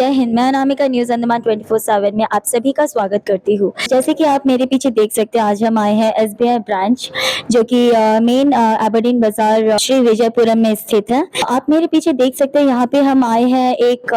जय हिंद। मैं अनामिका न्यूज़ अंडमान 24/7 में आप सभी का स्वागत करती हूँ। जैसे कि आप मेरे पीछे देख सकते हैं, आज हम आए हैं एसबीआई ब्रांच, जो कि मेन एबरडीन बाजार श्री विजयपुरम में स्थित है। आप मेरे पीछे देख सकते हैं, यहाँ पे हम आए हैं एक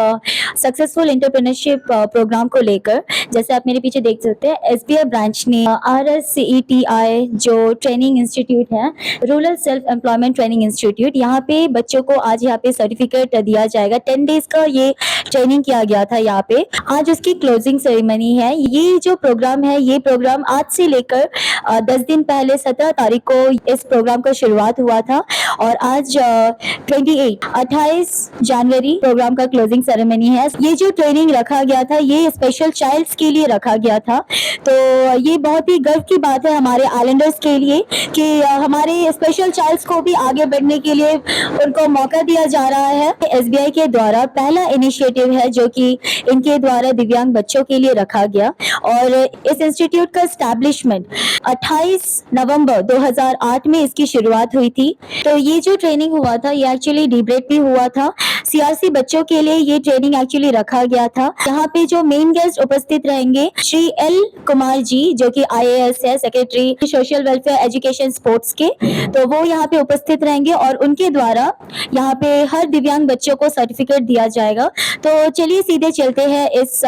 सक्सेसफुल एंटरप्रेन्योरशिप प्रोग्राम को लेकर। जैसे आप मेरे पीछे देख सकते हैं, एसबीआई ब्रांच ने RSCETI जो ट्रेनिंग इंस्टीट्यूट है, rural self employment training institute, यहाँ पे बच्चों को आज यहाँ पे सर्टिफिकेट दिया जाएगा। 10 डेज का ये ट्रेनिंग किया गया था यहाँ पे। आज उसकी क्लोजिंग सेरेमनी है। ये जो प्रोग्राम है, ये प्रोग्राम आज से लेकर 10 दिन पहले 17 तारीख को इस प्रोग्राम का शुरुआत हुआ था और आज 28 जनवरी प्रोग्राम का क्लोजिंग सेरेमनी है। ये जो ट्रेनिंग रखा गया था, ये स्पेशल चाइल्ड्स के लिए रखा गया था। तो ये बहुत ही गर्व की बात है हमारे आइलैंडर्स के लिए कि हमारे स्पेशल चाइल्ड्स को भी आगे बढ़ने के लिए उनको मौका दिया जा रहा है। एसबीआई के द्वारा पहला इनिशिएटिव है जो कि इनके द्वारा दिव्यांग बच्चों के लिए रखा गया और इस इंस्टीट्यूट का एस्टैब्लिशमेंट 28 नवंबर 2008 में इसकी शुरुआत हुई थी। तो ये जो ट्रेनिंग हुआ था, ये एक्चुअली डिबेट भी हुआ था। सीआरसी बच्चों के लिए ये ट्रेनिंग एक्चुअली रखा गया था। यहाँ पे जो मेन गेस्ट उपस्थित रहेंगे, श्री एल कुमार जी, जो कि IAS है, secretary social welfare education sports के, तो वो यहाँ पे उपस्थित रहेंगे और उनके द्वारा यहाँ पे हर दिव्यांग बच्चों को सर्टिफिकेट दिया जाएगा। तो चलिए सीधे चलते हैं इस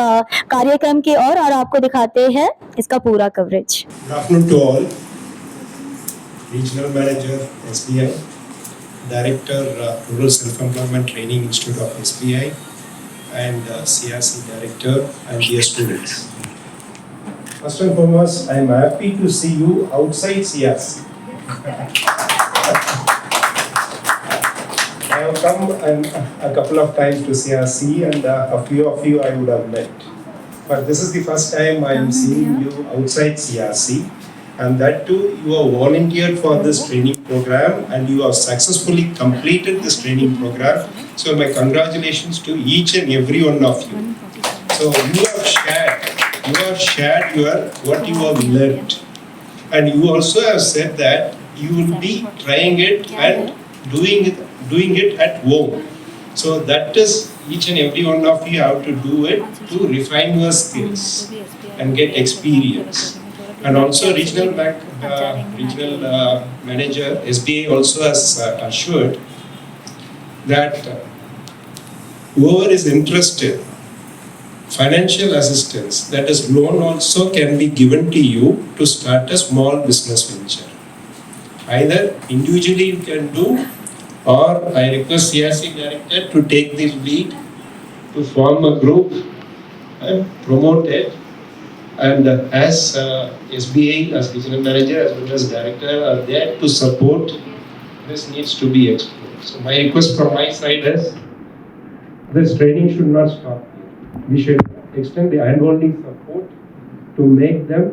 कार्यक्रम की ओर और आपको दिखाते हैं इसका पूरा coverage. Good afternoon to all. Regional Manager SBI, Director Rural Self-Employment Training Institute of SBI, and CRC Director and dear students. First and foremost, I am happy to see you outside CRC. I have come a couple of times to CRC and a few of you I would have met. But this is the first time I am seeing you outside CRC, and that too you have volunteered for this training program and you have successfully completed this training program. So my congratulations to each and every one of you. So you have shared what you have learned, and you also have said that you will be trying it and doing it at home. So that is, each and every one of you have to do it to refine your skills and get experience. And also regional manager SBA also has assured that whoever is interested, financial assistance, that is loan, also can be given to you to start a small business venture. Either individually you can do, or I request CRC Director to take the lead to form a group and promote it. And as SBA, as regional manager as well as director are there to support, this needs to be explored. So my request from my side is, this training should not stop here. We should extend the hand-holding support to make them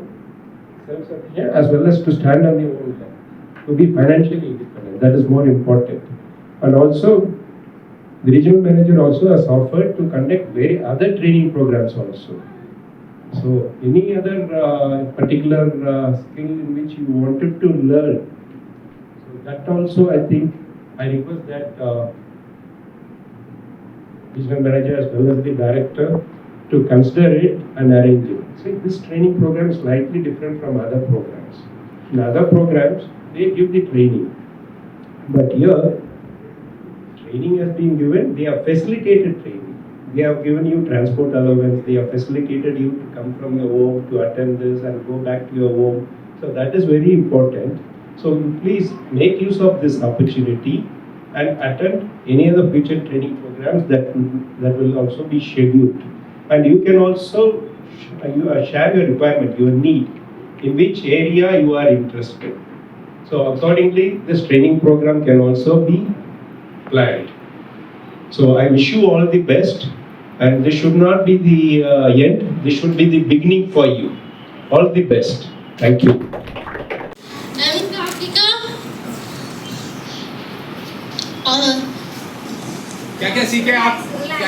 self-sufficient as well as to stand on their own leg, to be financially independent. That is more important. And also, the regional manager also has offered to conduct other training programs also. So, any other particular skill in which you wanted to learn, so that also I think I request that regional manager as well as the director to consider it and arrange it. See, this training program is slightly different from other programs. In other programs, they give the training, but here training has been given. They have facilitated training. They have given you transport allowance. They have facilitated you to come from your home to attend this and go back to your home. So that is very important. So please make use of this opportunity and attend any other future training programs that will also be scheduled. And you can also share your requirement, your need, in which area you are interested. So accordingly, this training program can also be planned. So I wish you all the best, and this should not be the end. This should be the beginning for you. All the best. Thank you. क्या सीखे आप?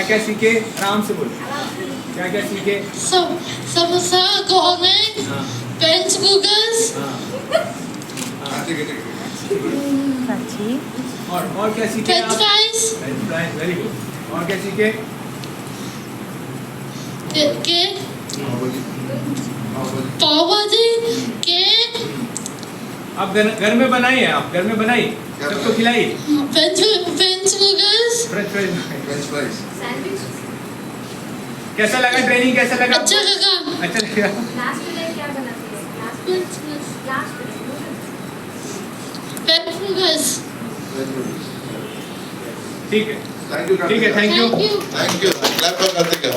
क्या सीखे? आराम से बोलो। क्या सीखे? Samosa, government, pens, goggles. और क्या सीखे? French fries. Very good. और क्या सीखे? के पाव भाजी केक आप घर में बनाइए, आप घर में बनाइए, सबको खिलाइए। French cookers French fries. कैसा लगा ट्रेनिंग, कैसा लगा? अच्छा लगा। अच्छा लगा। French cookers. ठीक है, Thank you, ठीक है, thank you. Thank you. Clap for Kartika.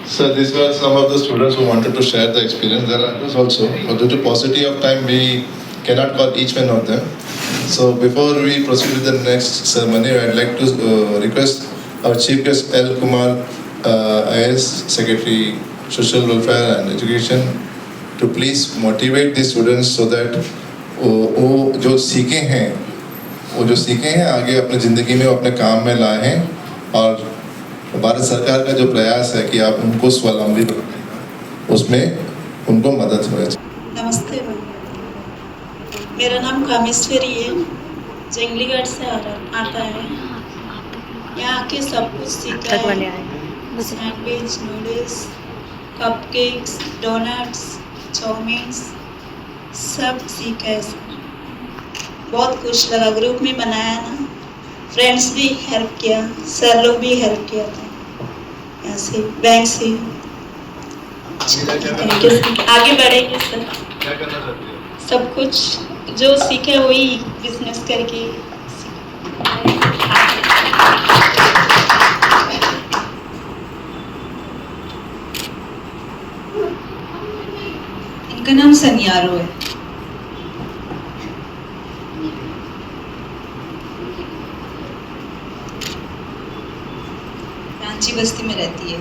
So these were some of the students who wanted to share the experience. There are others also, but due to paucity of time, we cannot call each one of them. So before we proceed with the next ceremony, I'd like to request our Chief Guest L. Kumar, IAS Secretary, Social Welfare and Education, to please motivate the students so that वो जो सीखे हैं आगे अपनी ज़िंदगी में अपने काम में लाए हैं, और भारत सरकार का जो प्रयास है कि आप उनको स्वावलंबी बनाएं, उसमें उनको मदद हो। नमस्ते भैया, मेरा नाम कामेश्वरी है, जंगलीगढ़ से आता है। यहाँ आके सब कुछ सीखा है, sandwich, noodles, cupcakes, donuts, chowmein सब सीखा है सर। बहुत खुश लगा, ग्रुप में बनाया ना, फ्रेंड्स भी हेल्प किया, सर लोग भी हेल्प किया था, यहाँ से बैंक से। थैंक यू, आगे बढ़ेंगे सर। क्या करना चाहते हैं? सब कुछ जो सीखे वही बिजनेस करके इनका नाम सनियारो है। रांची बस्ती में रहती है।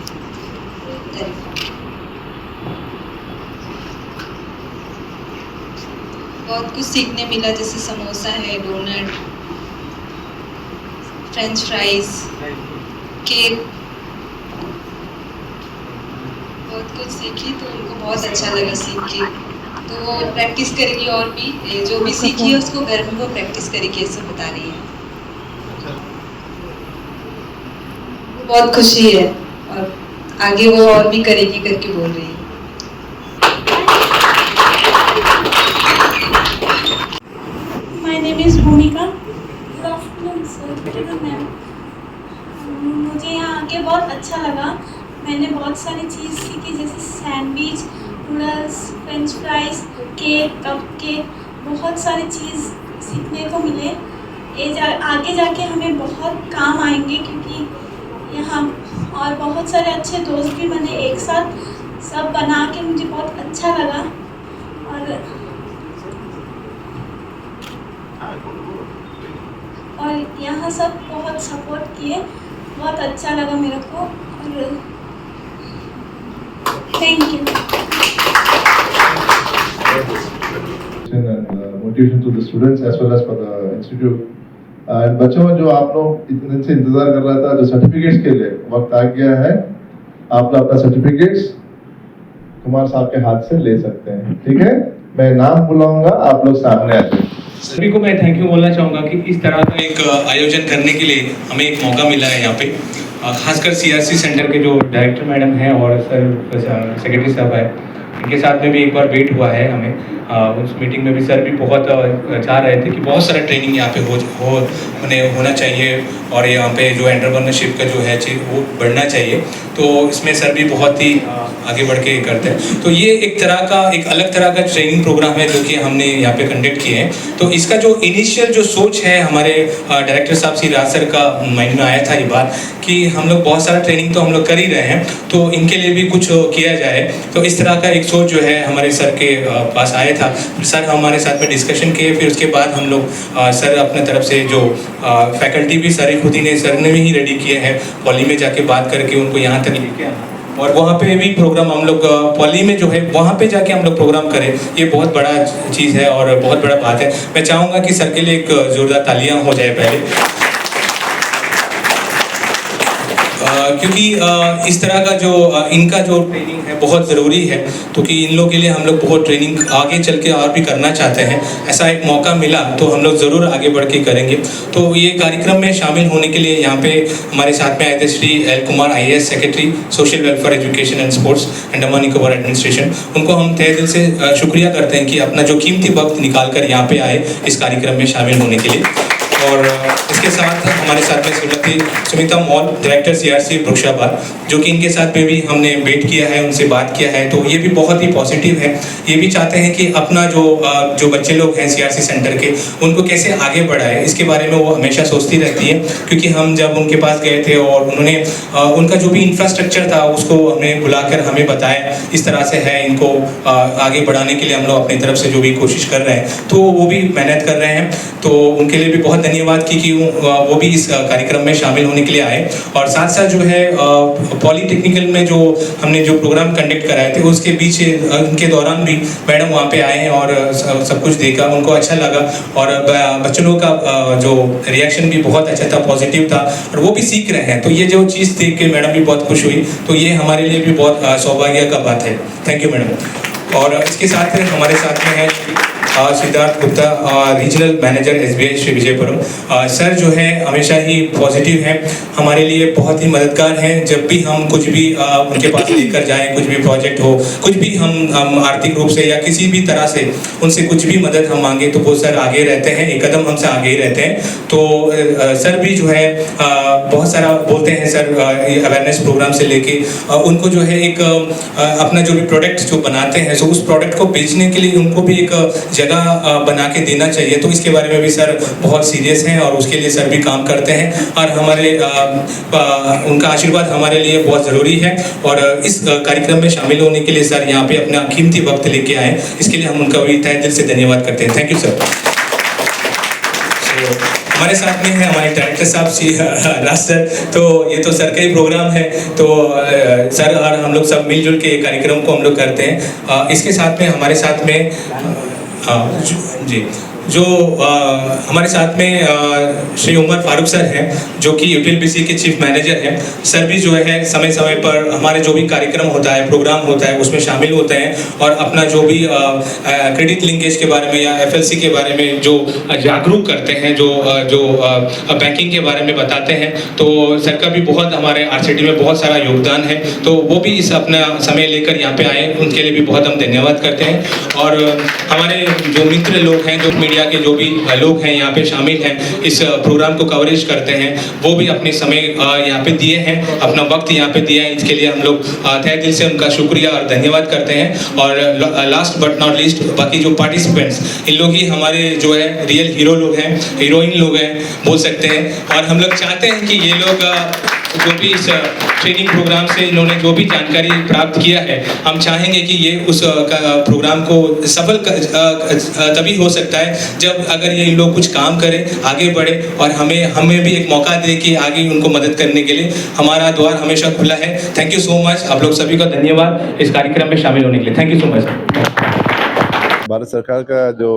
बहुत कुछ सीखने मिला, जैसे समोसा है, डोनट, फ्रेंच फ्राइज, केक, बहुत कुछ सीखी, तो उनको बहुत अच्छा लगा सीख के। तो वो प्रैक्टिस करेगी और भी, जो भी सीखी है उसको घर में वो प्रैक्टिस करेगी, ऐसे बता रही है। बहुत खुशी है और आगे वो और भी करेगी करके बोल रही है। My name is भूमिका। Good afternoon sir, good afternoon ma'am। मुझे यहाँ आके बहुत अच्छा लगा। मैंने बहुत सारी चीज़ सीखी, जैसे sandwich, noodles, French fries, cake, cup cake, बहुत सारी चीज़ सीखने को मिले। आगे जाके हमें बहुत काम आएंगे, क्योंकि यहाँ और बहुत सारे अच्छे दोस्त भी बने एक साथ, सब बना के मुझे बहुत अच्छा लगा। और यहाँ सब बहुत सपोर्ट किए, बहुत अच्छा लगा मेरे को। और thank you. And motivation to the students as well as for the institute. And बच्चों, जो आप लोग इतने दिन से इंतजार कर रहा था, जो सर्टिफिकेट्स के लिए वक्त आ गया है, आप लोग अपना सर्टिफिकेट्स कुमार साहब के हाथ से ले सकते हैं। ठीक है, मैं नाम बुलाऊंगा, आप लोग सामने आ जाए। सभी को मैं थैंक यू बोलना चाहूँगा कि इस तरह का एक आयोजन करने के लिए हमें एक मौका मिला है यहाँ पे, खासकर सीआरसी सेंटर के जो डायरेक्टर मैडम हैं और सर सेक्रेटरी साहब है, इनके साथ में भी एक बार वेट हुआ है हमें। उस मीटिंग में भी सर भी बहुत चाह रहे थे कि बहुत सारा ट्रेनिंग यहाँ पे होना चाहिए, और यहाँ पे जो एंटरप्रेन्योरशिप का जो है चीज़ वो बढ़ना चाहिए। तो इसमें सर भी बहुत ही आगे बढ़ के करते हैं। तो ये एक अलग तरह का ट्रेनिंग प्रोग्राम है जो कि हमने यहाँ पे कंडक्ट किए हैं। तो इसका जो इनिशियल जो सोच है हमारे डायरेक्टर साहब श्री राज सर का माइंड में आया था ये बात कि हम लोग बहुत सारा ट्रेनिंग तो हम लोग कर ही रहे हैं, तो इनके लिए भी कुछ किया जाए। तो इस तरह का एक सोच जो है हमारे सर के पास आया था। सर हमारे साथ में डिस्कशन किए, फिर उसके बाद हम लोग सर अपने तरफ से जो फैकल्टी भी सर ने ही रेडी किए हैं, पॉली में जाके बात करके उनको यहाँ तक लेके आना, और वहाँ पे भी प्रोग्राम हम लोग पॉली में जो है वहाँ पे जाके हम लोग प्रोग्राम करें। ये बहुत बड़ा चीज़ है और बहुत बड़ा बात है। मैं चाहूँगा कि सर के लिए एक जोरदार तालियाँ हो जाए पहले। क्योंकि इस तरह का जो इनका जो ट्रेनिंग है बहुत ज़रूरी है, क्योंकि इन लोगों के लिए हम लोग बहुत ट्रेनिंग आगे चल के और भी करना चाहते हैं। ऐसा एक मौका मिला तो हम लोग ज़रूर आगे बढ़ के करेंगे। तो ये कार्यक्रम में शामिल होने के लिए यहाँ पे हमारे साथ में आए थे Shri L Kumar IAS secretary social welfare education and sports Andaman Nicobar administration. उनको हम तहे दिल से शुक्रिया करते हैं कि अपना जो कीमती वक्त निकाल कर यहाँ पे आए इस कार्यक्रम में शामिल होने के लिए। और इसके साथ हमारे साथ में Shrimati Sumita mall director CRC वृक्षाबाद, जो कि इनके साथ में भी हमने वेट किया है, उनसे बात किया है, तो ये भी बहुत ही पॉजिटिव है। ये भी चाहते हैं कि अपना जो बच्चे लोग हैं CRC सेंटर के, उनको कैसे आगे बढ़ाए, इसके बारे में वो हमेशा सोचती रहती है। क्योंकि हम जब उनके पास गए थे और उन्होंने उनका जो भी इंफ्रास्ट्रक्चर था उसको हमें बुलाकर हमें बताया इस तरह से है, इनको आगे बढ़ाने के लिए हम लोग अपनी तरफ से जो भी कोशिश कर रहे हैं, तो वो भी मेहनत कर रहे हैं। तो उनके लिए भी बहुत धन्यवाद कि वो भी इस कार्यक्रम में शामिल होने के लिए आए। और साथ साथ जो है पॉलीटेक्निकल में जो हमने जो प्रोग्राम कंडक्ट कराए थे उसके बीच उनके दौरान भी मैडम वहाँ पे आए हैं और सब कुछ देखा, उनको अच्छा लगा। और बच्चों लोगों का जो रिएक्शन भी बहुत अच्छा था, पॉजिटिव था, और वो भी सीख रहे हैं। तो ये जो चीज़ देख के मैडम भी बहुत खुश हुई। तो ये हमारे लिए भी बहुत सौभाग्य का बात है। Thank you madam. और इसके साथ हमारे साथ में है Siddharth Gupta, regional manager SBI Shri Vijayapuram. Sir जो है हमेशा ही पॉजिटिव हैं, हमारे लिए बहुत ही मददगार हैं। जब भी हम कुछ भी उनके पास लेकर जाएं, कुछ भी प्रोजेक्ट हो, कुछ भी हम आर्थिक रूप से या किसी भी तरह से उनसे कुछ भी मदद हम मांगे तो वो सर आगे रहते हैं, एक कदम हमसे आगे ही रहते हैं। तो सर भी जो है बहुत सारा बोलते हैं सर, अवेयरनेस प्रोग्राम से लेके उनको जो है एक अपना जो भी प्रोडक्ट जो बनाते हैं, तो उस प्रोडक्ट को बेचने के लिए उनको भी एक जगह बना के देना चाहिए। तो इसके बारे में भी सर बहुत सीरियस हैं और उसके लिए सर भी काम करते हैं। और हमारे उनका आशीर्वाद हमारे लिए बहुत ज़रूरी है। और इस कार्यक्रम में शामिल होने के लिए सर यहाँ पे अपना कीमती वक्त लेके आए, इसके लिए हम उनका भी तहे दिल से धन्यवाद करते हैं। Thank you sir. हमारे साथ में है हमारे डायरेक्टर साहब राज सर। तो ये तो सर का ही प्रोग्राम है, तो सर और हम लोग सब मिलजुल के कार्यक्रम को हम लोग करते हैं। इसके साथ में हमारे साथ में जी जो हमारे साथ में श्री उमर फारूक सर हैं, जो कि UTLBC के चीफ मैनेजर हैं। सर भी जो है समय समय पर हमारे जो भी कार्यक्रम होता है, प्रोग्राम होता है, उसमें शामिल होते हैं और अपना जो भी क्रेडिट लिंकेज के बारे में या FLC के बारे में जो जागरूक करते हैं, जो बैंकिंग के बारे में बताते हैं। तो सर का भी बहुत हमारे RCD में बहुत सारा योगदान है। तो वो भी इस अपना समय लेकर यहाँ पे आए, उनके लिए भी बहुत हम धन्यवाद करते हैं। और हमारे जो मित्र लोग हैं, जो मीडिया के जो भी लोग हैं यहाँ पे शामिल हैं, इस प्रोग्राम को कवरेज करते हैं, वो भी अपने समय यहाँ पे दिए हैं, अपना वक्त यहाँ पे दिया है। इसके लिए हम लोग तहे दिल से उनका शुक्रिया और धन्यवाद करते हैं। और लास्ट बट नॉट लीस्ट बाकी जो पार्टिसिपेंट्स, इन लोग ही हमारे जो है रियल हीरो लोग हैं, हीरोइन लोग हैं बोल सकते हैं। और हम लोग चाहते हैं कि ये लोग जो भी इस ट्रेनिंग प्रोग्राम से इन्होंने जो भी जानकारी प्राप्त किया है, हम चाहेंगे कि ये उस प्रोग्राम को सफल तभी हो सकता है जब अगर ये लोग कुछ काम करें, आगे बढ़े और हमें भी एक मौका दे कि आगे उनको मदद करने के लिए हमारा द्वार हमेशा खुला है। Thank you so much. आप लोग सभी का धन्यवाद इस कार्यक्रम में शामिल होने के लिए। Thank you so much. Bharat सरकार का जो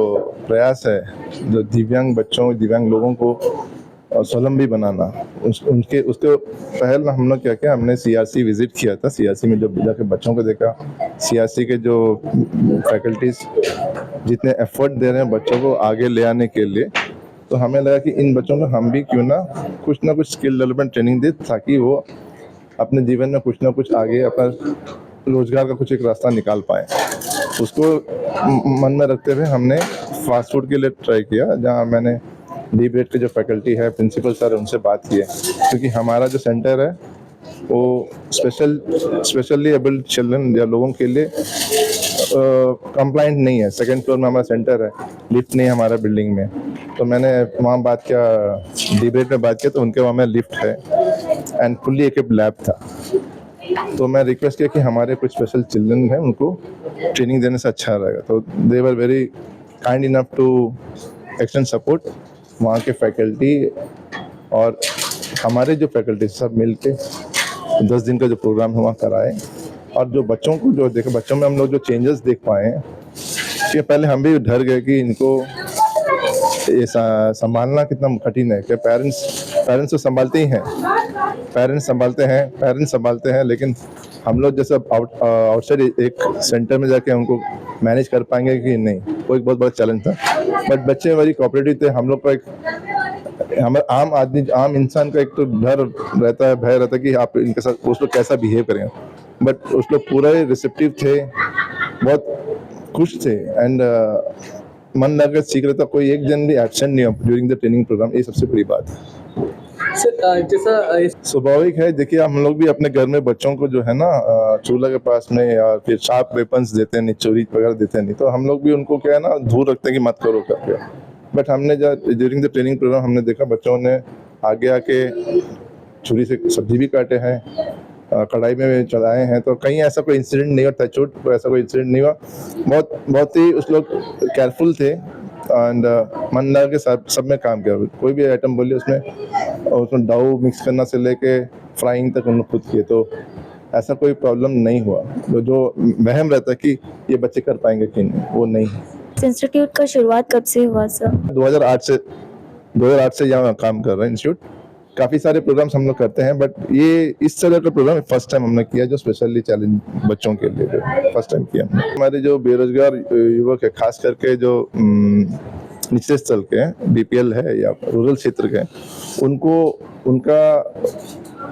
प्रयास है, जो दिव्यांग बच्चों, दिव्यांग लोगों को स्वावलंबी बनाना, उसके पहल हम लोग क्या किया, हमने CRC विजिट किया था। CRC में जब जाके बच्चों को देखा, CRC के जो फैकल्टीज जितने एफर्ट दे रहे हैं बच्चों को आगे ले आने के लिए, तो हमें लगा कि इन बच्चों को हम भी क्यों ना कुछ स्किल डेवलपमेंट ट्रेनिंग दे, ताकि वो अपने जीवन में कुछ ना कुछ आगे अपना रोजगार का कुछ एक रास्ता निकाल पाए। उसको मन में रखते हुए हमने फास्ट फूड के लिए ट्राई किया, जहाँ मैंने DBED के जो फैकल्टी है, प्रिंसिपल सर, उनसे बात की है। क्योंकि हमारा जो सेंटर है वो स्पेशली एबल्ड चिल्ड्रन या लोगों के लिए कंप्लाइंट नहीं है। सेकंड फ्लोर में हमारा सेंटर है, लिफ्ट नहीं है हमारा बिल्डिंग में। तो मैंने वहाँ बात किया, DBED में बात किया, तो उनके वहाँ में लिफ्ट है एंड फुल्ली इक्विप्ड लैब था। तो मैं रिक्वेस्ट किया कि हमारे कुछ स्पेशल चिल्ड्रन हैं, उनको ट्रेनिंग देने से अच्छा रहेगा। तो they were very kind enough to extend support. वहाँ के फैकल्टी और हमारे जो फैकल्टी सब मिलके 10 दिन का जो प्रोग्राम है वहाँ कराए। और जो बच्चों को जो देखे, बच्चों में हम लोग जो चेंजेस देख पाए हैं, कि पहले हम भी डर गए कि इनको ये संभालना कितना कठिन है कि पेरेंट्स तो संभालते ही हैं, पेरेंट्स संभालते हैं, लेकिन हम लोग जैसे आउटसाइड एक सेंटर में जाके उनको मैनेज कर पाएंगे कि नहीं, वो एक बहुत बड़ा चैलेंज था। बट बच्चे हमारी कोऑपरेटिव थे। हम लोग का एक हमारे आम इंसान का एक तो डर रहता है, भय रहता है कि आप इनके साथ उस लोग कैसा बिहेव करें, बट उस लोग पूरे रिसेप्टिव थे, बहुत खुश थे एंड मन लगा सीख रहे था। कोई एक जन भी एब्सेंट नहीं हो ड्यूरिंग द ट्रेनिंग प्रोग्राम, ये सबसे बड़ी बात है। सर जैसा स्वाभाविक है, देखिए हम लोग भी अपने घर में बच्चों को जो है ना चूल्हा के पास में या फिर शार्प वेपन्स देते नहीं, चोरी वगैरह देते नहीं, तो हम लोग भी उनको क्या है ना दूर रखते हैं कि मत करो करके। बट हमने जब ड्यूरिंग द ट्रेनिंग प्रोग्राम हमने देखा बच्चों ने आगे आके छुरी से सब्जी भी काटे हैं, कढ़ाई में चलाए हैं, तो कहीं ऐसा कोई इंसिडेंट नहीं हुआ, टचवुड कोई ऐसा कोई इंसिडेंट नहीं हुआ। बहुत ही उस लोग केयरफुल थे एंड मन लगा के सब में काम किया। कोई भी आइटम बोलिए उसमें डाउ मिक्स करना से लेके फ्राइंग तक उन्होंने खुद किए, तो ऐसा कोई प्रॉब्लम नहीं हुआ। जो वहम रहता है कि ये बच्चे कर पाएंगे कि नहीं, वो नहीं। इंस्टीट्यूट का शुरुआत कब से हुआ सर? 2008 से यहाँ काम कर रहे हैं इंस्टीट्यूट। काफ़ी सारे प्रोग्राम्स हम लोग करते हैं, बट ये इस तरह का प्रोग्राम फर्स्ट टाइम हमने किया जो स्पेशली चैलेंज बच्चों के लिए फर्स्ट टाइम किया हमने। हमारे जो बेरोजगार युवक है, खास करके जो निचले स्तर के हैं, बीपीएल है या रूरल क्षेत्र के,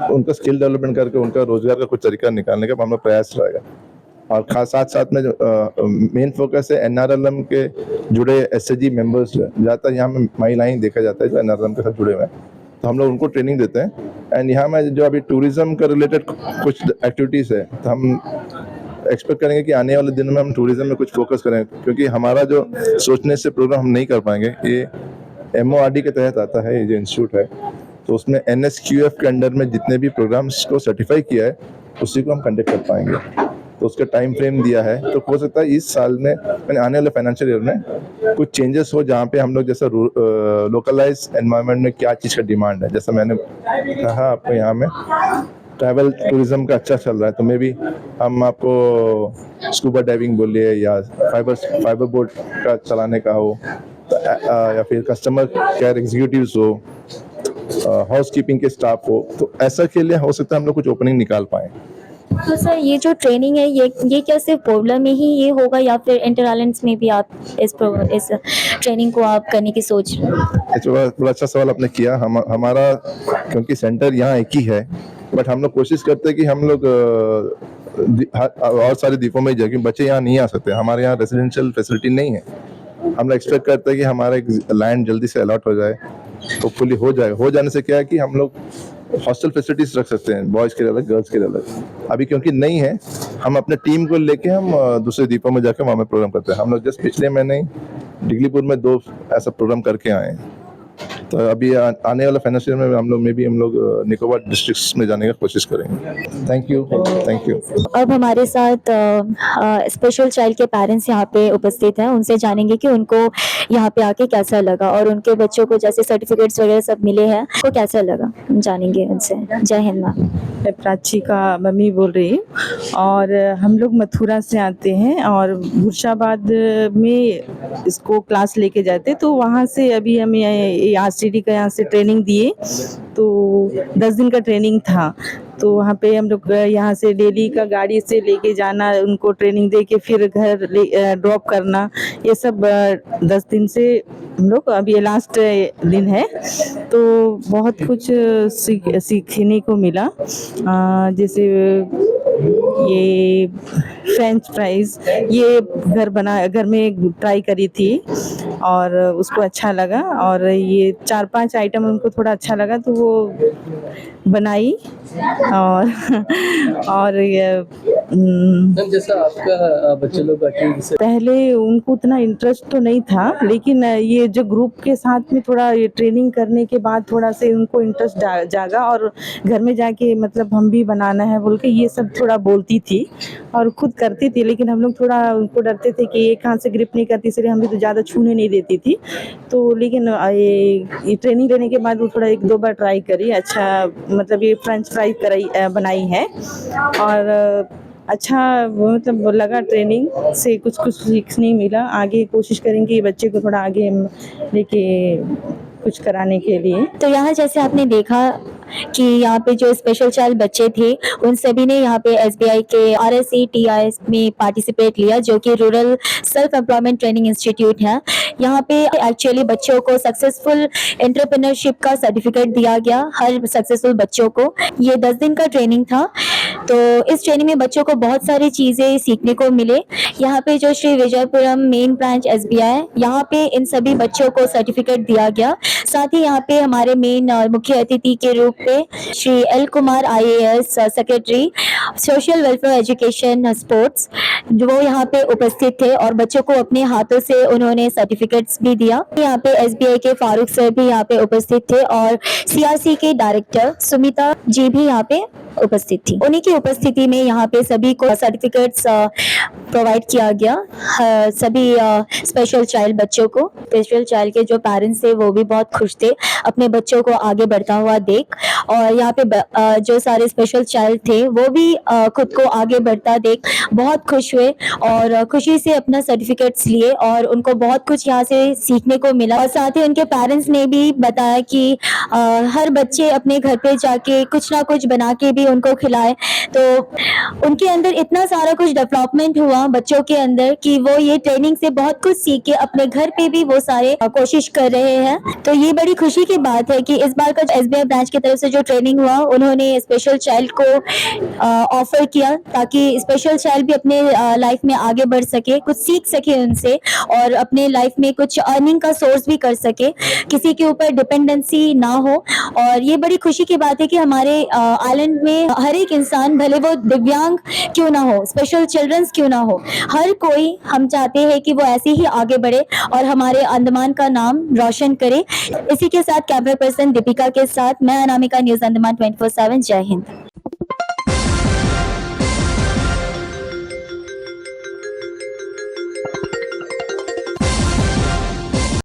उनका स्किल डेवलपमेंट करके उनका रोजगार का कुछ तरीका निकालने का हमारा प्रयास रहेगा। और खास साथ में जो मेन फोकस है एनआरएलएम के जुड़े एसएचजी मेंबर्स जो ज़्यादातर यहाँ में महिलाएं देखा जाता है जो एनआरएलएम के साथ जुड़े हुए हैं, तो हम लोग उनको ट्रेनिंग देते हैं। एंड यहाँ में जो अभी टूरिज्म का रिलेटेड कुछ एक्टिविटीज़ है, तो हम एक्सपेक्ट करेंगे कि आने वाले दिनों में हम टूरिज्म में कुछ फोकस करें, क्योंकि हमारा जो सोचने से प्रोग्राम हम नहीं कर पाएंगे। ये MORD के तहत आता है, ये जो इंस्टीट्यूट है, तो उसमें NSQF के अंडर में जितने भी प्रोग्राम्स को सर्टिफाई किया है उसी को हम कंडक्ट कर पाएंगे। तो उसका टाइम फ्रेम दिया है, तो हो सकता है इस साल में आने वाले फाइनेंशियल ईयर में कुछ चेंजेस हो, जहाँ पे हम लोग जैसा लोकलाइज एनवायरनमेंट में क्या चीज़ का डिमांड है। जैसा मैंने कहा आपको यहाँ में ट्रैवल टूरिज्म का अच्छा चल रहा है, तो मे भी हम आपको स्कूबा डाइविंग बोलिए या फाइबर बोट का चलाने का हो, या फिर कस्टमर केयर एग्जीक्यूटिव्स हो, हाउस कीपिंग के स्टाफ हो, तो ऐसा के लिए हो सकता है हम लोग कुछ ओपनिंग निकाल पाएँ। तो सर ये जो ट्रेनिंग है ये क्या सिर्फ पोरबंदर में ही ये होगा या फिर इंटर आइलैंड्स में भी आप इस ट्रेनिंग को आप करने की सोच रहे हैं? बड़ा अच्छा सवाल आपने किया। हमारा क्योंकि सेंटर यहाँ एक ही है, बट हम लोग कोशिश करते हैं कि हम लोग और सारे द्वीपों में जाके बच्चे यहाँ नहीं आ सकते, हमारे यहाँ रेजिडेंशियल फैसिलिटी नहीं है। हम लोग एक्सपेक्ट करते हैं कि हमारा एक लैंड जल्दी से अलॉट हो जाए, होपफुली हो जाने से क्या है कि हम लोग हॉस्टल फैसिलिटीज रख सकते हैं, बॉयज़ के लिए अलग, गर्ल्स के लिए अलग। अभी क्योंकि नहीं है, हम अपने टीम को लेके हम दूसरे द्वीपों में जाकर वहाँ में प्रोग्राम करते हैं। हम लोग जस्ट पिछले महीने डिगलीपुर में 2 ऐसा प्रोग्राम करके आए हैं। तो अभी आने वाला फाइनेंशियल में हम लोग निकोबार डिस्ट्रिक्ट्स में जाने की कोशिश करेंगे। Thank you. अब हमारे साथ स्पेशल चाइल्ड के पेरेंट्स यहाँ पे उपस्थित हैं, उनसे जानेंगे कि उनको यहाँ पे आके कैसा लगा और उनके बच्चों को जैसे सर्टिफिकेट्स वगैरह सब मिले हैं तो कैसा लगा, जानेंगे उनसे। जय हिंद मैम। मैं प्राची का मम्मी बोल रही हूँ और हम लोग मथुरा से आते हैं और मुर्शाबाद में इसको क्लास लेके जाते, तो वहाँ से अभी हमें RCD का यहाँ से ट्रेनिंग दिए, तो 10 दिन का ट्रेनिंग था। तो वहाँ पे हम लोग यहाँ से डेली का गाड़ी से लेके जाना, उनको ट्रेनिंग दे के फिर घर ड्रॉप करना, ये सब 10 दिन से हम लोग, अभी ये लास्ट दिन है, तो बहुत कुछ सीखने को मिला। जैसे ये फ्रेंच फ्राइज ये घर में ट्राई करी थी और उसको अच्छा लगा, और ये 4-5 आइटम उनको थोड़ा अच्छा लगा तो वो बनाई। और ये जैसा आपका बच्चे लोग पहले उनको उतना इंटरेस्ट तो नहीं था, लेकिन ये जो ग्रुप के साथ में थोड़ा ये ट्रेनिंग करने के बाद थोड़ा से उनको इंटरेस्ट जागा और घर में जाके मतलब हम भी बनाना है बोल के ये सब थोड़ा बोलती थी और खुद करती थी, लेकिन हम लोग थोड़ा उनको डरते थे कि एक हाथ से ग्रिप नहीं करती, इसलिए हम भी तो ज़्यादा छूने नहीं देती थी। तो लेकिन ये ट्रेनिंग लेने के बाद वो थोड़ा 1-2 बार ट्राई करी, अच्छा मतलब ये फ्रेंच फ्राई बनाई है और अच्छा मतलब लगा, ट्रेनिंग से कुछ कुछ सीखने मिला। आगे कोशिश करेंगे ये बच्चे को थोड़ा आगे हम लेके कुछ कराने के लिए। तो यहाँ जैसे आपने देखा कि यहाँ पे जो स्पेशल चाइल्ड बच्चे थे उन सभी ने यहाँ पे SBI के RSETIS में पार्टिसिपेट लिया, जो कि rural self employment training institute है। यहाँ पे एक्चुअली बच्चों को सक्सेसफुल एंटरप्रेन्योरशिप का सर्टिफिकेट दिया गया, हर सक्सेसफुल बच्चों को। ये 10 दिन का ट्रेनिंग था, तो इस ट्रेनिंग में बच्चों को बहुत सारी चीज़ें सीखने को मिले। यहाँ पे जो Shri Vijayapuram main branch SBI, यहाँ पे इन सभी बच्चों को सर्टिफिकेट दिया गया। साथ ही यहाँ पे हमारे मेन मुख्य अतिथि के रूप पे Shri L Kumar IAS secretary social welfare education sports, वो यहाँ पे उपस्थित थे और बच्चों को अपने हाथों से उन्होंने सर्टिफिकेट्स भी दिया। यहाँ पे SBI के फारूक सर भी यहाँ पे उपस्थित थे और CRC के डायरेक्टर सुमिता जी भी यहाँ पे उपस्थित थी। उन्हीं की उपस्थिति में यहाँ पे सभी को सर्टिफिकेट्स प्रोवाइड किया गया, सभी स्पेशल चाइल्ड बच्चों को। स्पेशल चाइल्ड के जो पेरेंट्स थे वो भी बहुत खुश थे अपने बच्चों को आगे बढ़ता हुआ देख, और यहाँ पे जो सारे स्पेशल चाइल्ड थे वो भी खुद को आगे बढ़ता देख बहुत खुश हुए और खुशी से अपना सर्टिफिकेट्स लिए और उनको बहुत कुछ यहाँ से सीखने को मिला। और साथ ही उनके पेरेंट्स ने भी बताया कि हर बच्चे अपने घर पे जाके कुछ ना कुछ बना के भी उनको खिलाए, तो उनके अंदर इतना सारा कुछ डेवलपमेंट हुआ बच्चों के अंदर कि वो ये ट्रेनिंग से बहुत कुछ सीख के अपने घर पे भी वो सारे कोशिश कर रहे हैं। तो ये बड़ी खुशी की बात है कि इस बार का SBI ब्रांच की तरफ से जो ट्रेनिंग हुआ उन्होंने स्पेशल चाइल्ड को ऑफर किया ताकि स्पेशल चाइल्ड भी अपने लाइफ में आगे बढ़ सके, कुछ सीख सके उनसे और अपने लाइफ में कुछ अर्निंग का सोर्स भी कर सके, किसी के ऊपर डिपेंडेंसी ना हो। और ये बड़ी खुशी की बात है कि हमारे आइलैंड में हर एक इंसान, भले वो दिव्यांग क्यों ना हो, स्पेशल चिल्ड्रंस क्यों ना हो, हर कोई हम चाहते हैं कि वो ऐसे ही आगे बढ़े और हमारे अंडमान का नाम रोशन करे। इसी के साथ कैमरा पर्सन दीपिका के साथ मैं अनामिका, न्यूज़ अंडमान 24/7। जय हिंद।